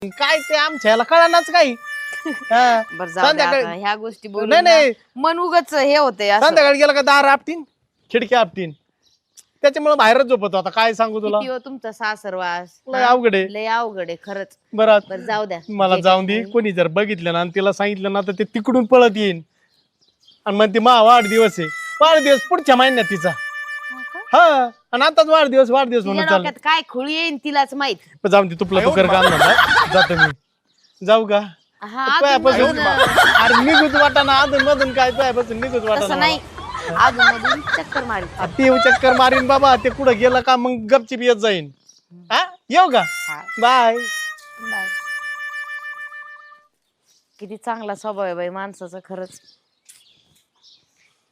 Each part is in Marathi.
काय ते आमच्या याला कळणाच काही. बरं जाऊ दे संध्याकाळी- आता, ह्या गोष्टी नाही बोलून नाही ना मन उगाच हे होते असं. संध्याकाळी गेला का दार आपटीन खिडकी आपटीन त्याच्यामुळे बाहेरच झोपतो. आता काय सांगू तुला, किती हो तुमचा सासरवास. लय अवघड आहे. लय अवघड आहे खरंच. बरं बरं जाऊ द्या. मला जे जाऊन काही दे. होईल. कोणी जर बघितलं ना आणि तिला सांगितलं ना तर ते तिकडून पळत येईन आणि मग ती वाढदिवस आहे. वाढदिवस पुढच्या महिन्यात तिचा. हो का? हा आणि आताच वाढदिवस तिच्या म्हणून चाललं. डोक्यात काय खुळी येईन तिलाच माहित. जाऊन दे तुपला तू कर काम जातो मी. जाऊ का हा तुझ्यापासून अजून- अरे निघूच वाटाना अजून मधून काय तुझ्यापासून निघूच तसं वाटाना नाही, अजून मधून चक्कर मारी. ते चक्कर मारीन बाबा. ते कुठं गेलं का मग गपचिप येत जाईन. हा येऊ का बाय. बाय. किती चांगला स्वभाव आहे बाई माणसाचा खरंच.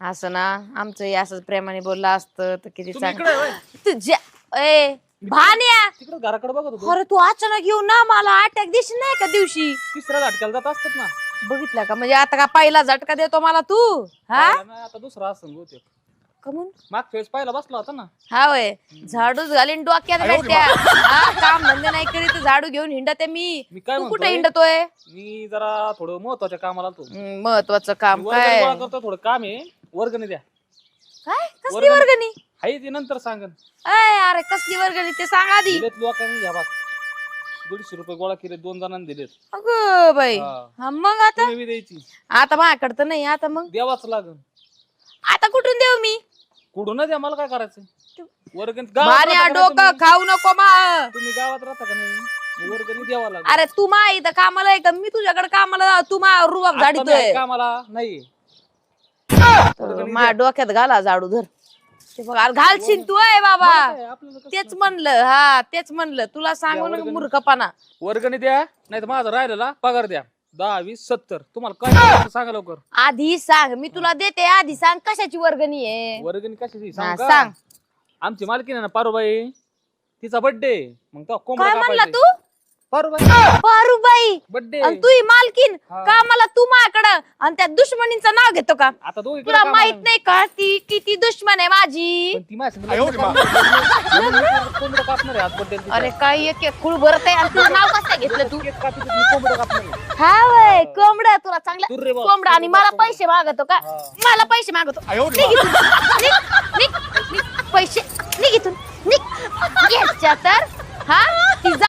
असं ना आमचं असंच प्रेमाने बोललं असतं तर किती चांगलं. तुझ्या ए भान्या, तिकडे घराकडे बघत होतो. अरे तू अचानक येऊन ना मला अटॅक देशील नाही का दिवशी. तिसऱ्या झटक्याला जात असतात ना. बघितलं का, म्हणजे आता का पहिला झटका देतो मला तू. हा पहिला नाही, आता दुसरा असं बहुतेक. कमून मागच्या वेळेस पहिला बसला होता ना. हा वय झाडूच घालीन डोक्यात भेटत्या. हा, काम धंदे नाही करीत झाडू घेऊन हिंडते मी. मी काय तू कुठे म्हणतोय, हिंडतोय? मी जरा थोडं महत्वाच्या कामाला आलतो. महत्वाचं काम वर्गणी काय? गोळा करतो, थोडं काम आहे. वर्गणी द्या. काय कसली वर्गणी? आहे ती नंतर सांगन. अरे कसली वर्गणी ते सांग आधी. दिलेत लोकांनी घ्या बघ. 150 रुपये गोळा केले, 2 जणांनी दिलेत. अगं बाई, हा. हा, मग आता तुम्ही बी द्यायची. आता माझ्याकडे तर नाही. आता मग द्यावाच लागन. आता कुठून देऊ मी? कुठून द्या, मला काय करायचं. वर्गणी भान्या राहता का डोकं तुम्ही? खाऊ नको मा. तुम्ही गावात राहता का नाही? मग वर्गणी द्यावा लागेल. अरे तू मा इथं कामाला आहे का? मी तुझ्याकडे कामाला, तू मा रुबाब आता मी झाडीतोय. आहे कामाला नाही. माझ्या डोक्यात घाला झाडू धर. ते बघ, अरे घालशील तू आहे बाबा. मला काय, आपल्याला कसं- तेच म्हणलं, हा तेच म्हणलं तुला सांगू ना मूर्खपणा. वर्गणी द्या, नाही तर माझा राहिलेला पगार द्या. 10, 20, 70. तुम्हाला काय करायचं सांगा लवकर. आधी सांग, मी तुला देते. आधी सांग कशाची वर्गणी आहे. वर्गणी कशाची हा, सांग का? सांग. आमची मालकीण आहे ना पारुबाई, तिचा बर्थडे. मग तो काय म्हणला तू? पारुबाई पारुबाई बर्थडे. आणि तू मालकीन हा. का? मला तू माझ्याकडं आणि त्या दुश्मनीचं नाव घेतो का? आता दोघी तुला माहित नाही का ती किती दुश्मन आहे माझी? ती माझ्या संग लग्न करणार. म्हणून मी कोंबडं कापणार आहे आज birthday ला तिच्या. अरे काय एक एक खूळ भरत आहे आणि तुझं नाव कसं घेतलं तू? केक कापीत मी कोंबडं कापणार आहे. हा वय कोंबडा तुला चांगला दूर रे बा. कोंबडा. आणि मला पैसे मागतो का? हा. मला पैसे मागतो. निघ इथून. निघ, निघ, निघ. पैसे निघ इथून. निघ. याच्या तर हा